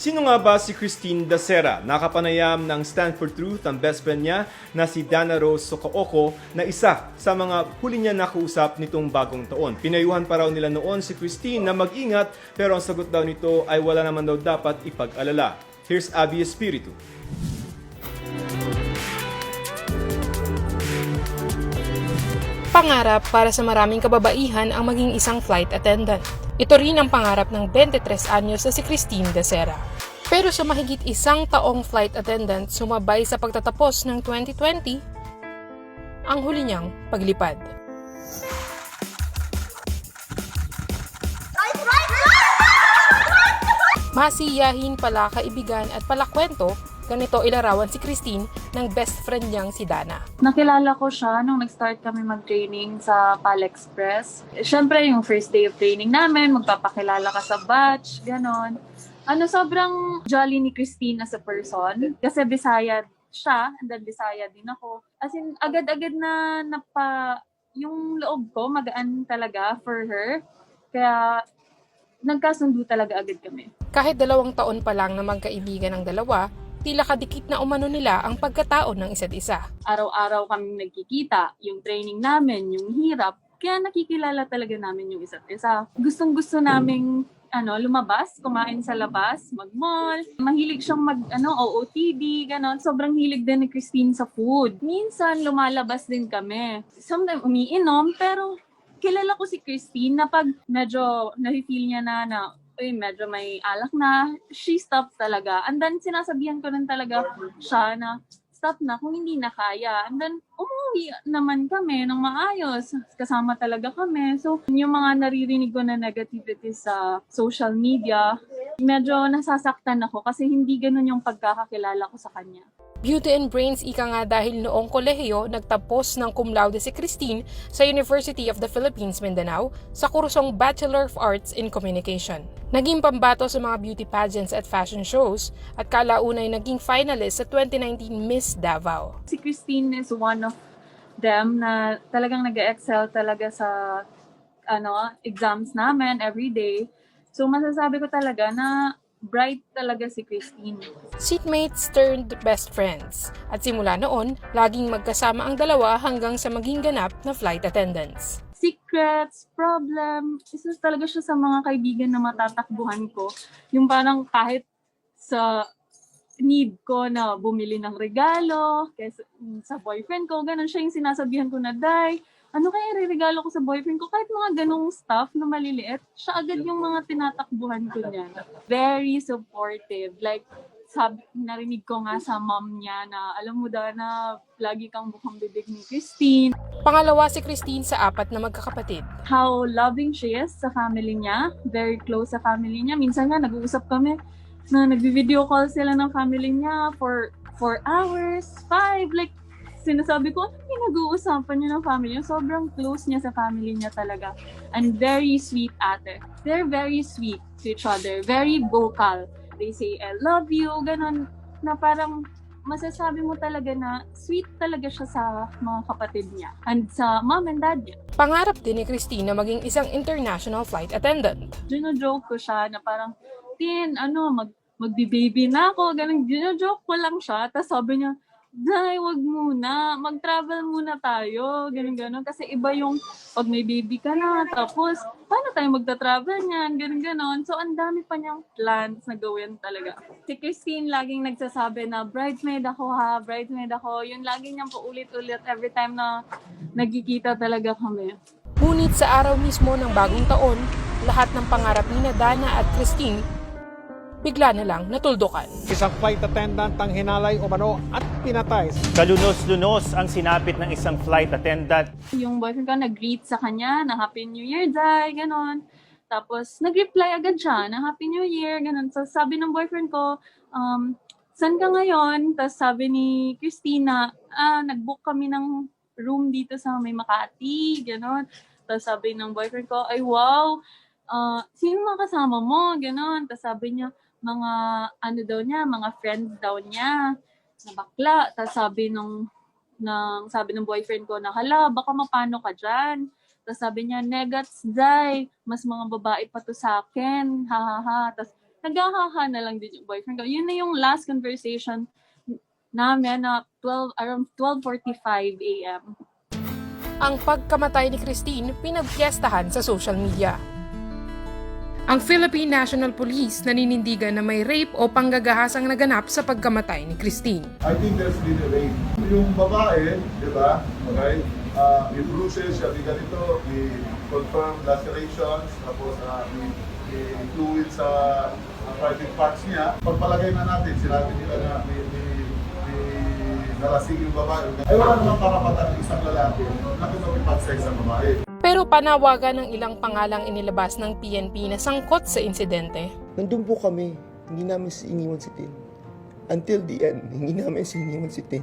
Sino nga ba si Christine Dacera? Nakapanayam ng Stand for Truth ang best friend niya na si Dana Rose Sococo na isa sa mga huli niya nakausap nitong bagong taon. Pinayuhan pa raw nila noon si Christine na mag-ingat pero ang sagot daw nito ay wala naman daw dapat ipag-alala. Here's Abby Espiritu. Pangarap para sa maraming kababaihan ang maging isang flight attendant. Ito rin ang pangarap ng 23 anyos na si Christine Dacera. Pero sa mahigit isang taong flight attendant sumabay sa pagtatapos ng 2020, ang huli niyang paglipad. Masiyahin pala kaibigan at palakwento, ganito ilarawan si Christine ng best friend niyang si Dana. Nakilala ko siya nung nag-start kami mag-training sa PAL Express. Siyempre, yung first day of training namin, magpapakilala ka sa batch, ganon. Sobrang jolly ni Christine as a person. Kasi Bisaya siya, and then Bisaya din ako. As in, agad-agad na yung loob ko, magaan talaga for her. Kaya, nagkasundo talaga agad kami. Kahit 2 taon pa lang na magkaibigan ng dalawa, tila kadikit na umano nila ang pagkatao ng isa't isa. Araw-araw kaming nagkikita, yung training namin, yung hirap, kaya nakikilala talaga namin yung isa't isa. Gustong-gusto naming lumabas, kumain sa labas, mag-mall. Mahilig siyang OOTD, ganon. Sobrang hilig din ni Christine sa food. Minsan lumalabas din kami. Sometimes umiinom, pero kilala ko si Christine na pag medyo nafe-feel niya na medyo may alak na, she stops talaga. And then, sinasabihan ko rin talaga siya na, stop na kung hindi na kaya. And then, umuwi naman kami ng maayos. Kasama talaga kami. So, yung mga naririnig ko na negativity sa social media, medyo nasasaktan ako kasi hindi ganun yung pagkakakilala ko sa kanya. Beauty and brains ika nga dahil noong kolehiyo nagtapos ng cum laude si Christine sa University of the Philippines, Mindanao sa kursong Bachelor of Arts in Communication. Naging pambato sa mga beauty pageants at fashion shows at kalaunay naging finalist sa 2019 Miss Davao. Si Christine is one of them na talagang nag-excel talaga sa exams namin every day. So masasabi ko talaga na bright talaga si Christine. Seatmates turned best friends. At simula noon, laging magkasama ang dalawa hanggang sa maging ganap na flight attendants. Secrets, problem, isa talaga siya sa mga kaibigan na matatakbuhan ko. Yung parang kahit sa need ko na bumili ng regalo, kaysa sa boyfriend ko, ganun siya yung sinasabihan ko na, Day, ano kaya ireregalo ko sa boyfriend ko? Kahit mga ganong stuff na maliliit, siya agad yung mga tinatakbuhan ko niya. Very supportive. Like, narinig ko nga sa mom niya na, alam mo daw na lagi kang bukang bibig ni Christine. Pangalawa si Christine sa 4 na magkakapatid. How loving she is sa family niya. Very close sa family niya. Minsan nga, nag-uusap kami na nag-video call sila ng family niya for 4 hours, 5, like, sinasabi ko, nag-uusapan niya ng family niya. Sobrang close niya sa family niya talaga. And very sweet ate. They're very sweet to each other. Very vocal. They say, I love you, ganon. Na parang masasabi mo talaga na sweet talaga siya sa mga kapatid niya. And sa mom and dad niya. Pangarap din ni Christine na maging isang international flight attendant. Gino-joke ko siya na parang, Tin, magbi-baby na ako. Ganon, gino-joke ko lang siya. Tapos sabi niya, Day, wag muna. Mag-travel muna tayo. Ganun-ganon. Kasi iba yung pag may baby ka na. Tapos, paano tayo magta-travel niyan? Ganun-ganon. So, ang dami pa niyang plans na gawin talaga. Si Christine laging nagsasabi na, bridesmaid ako ha, bridesmaid ako. Yun lagi niyang paulit-ulit every time na nagkikita talaga kami. Ngunit sa araw mismo ng bagong taon, lahat ng pangarap ni Dana at Christine bigla na lang natuldukan. Isang flight attendant ang hinalay umano at pinatay. Kalunos-lunos ang sinapit ng isang flight attendant. Yung boyfriend ko nag-greet sa kanya na Happy New Year, Day, ganon. Tapos nag-reply agad siya na Happy New Year, ganon. So sabi ng boyfriend ko, saan ka ngayon? Tapos sabi ni Christina, nag-book kami ng room dito sa may Makati, ganon. Tapos sabi ng boyfriend ko, ay wow, sino mga kasama mo? Ganon. Tapos sabi niya, mga friends daw niya na bakla. Tapos sabi ng boyfriend ko na, hala, baka mapano ka dyan. Tapos sabi niya, negats, Day, mas mga babae pa to sa akin, ha ha ha. Tapos naghahaha na lang din yung boyfriend ko. Yun na yung last conversation namin na around 12:45 a.m. Ang pagkamatay ni Christine pinagpiestahan sa social media. Ang Philippine National Police naninindigan na may rape o panggagahasang naganap sa pagkamatay ni Christine. I think there's been a rape. Yung babae, di ba? Okay? May bruises, sabi ganito, may confirmed lacerations, tapos may fluid sa private parts niya. Pagpalagay na natin, sinabi nila na may nalasing yung babae. Ay wala namang karapatan ng isang lalaki na kumapipag-sex sa babae. Pero panawagan ng ilang pangalang inilabas ng PNP na sangkot sa insidente. Nandun po kami, hindi namin iniwan si Tin. Until the end, hindi namin iniwan si Tin.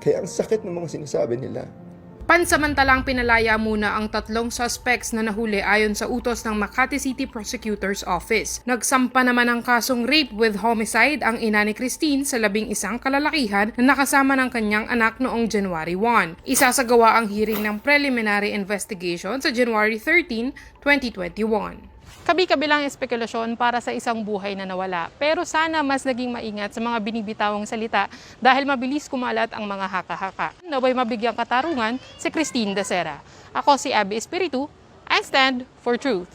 Kaya ang sakit ng mga sinasabi nila. Pansamantalang pinalaya muna ang 3 suspects na nahuli ayon sa utos ng Makati City Prosecutor's Office. Nagsampa naman ng kasong rape with homicide ang ina ni Christine sa 11 kalalakihan na nakasama ng kanyang anak noong January 1. Isasagawa ang hearing ng preliminary investigation sa January 13, 2021. Kabi-kabilang espekulasyon para sa isang buhay na nawala, pero sana mas naging maingat sa mga binibitawang salita dahil mabilis kumalat ang mga haka-haka. Naway mabigyang katarungan si Christine Dacera. Ako si Abby Espiritu. I stand for truth.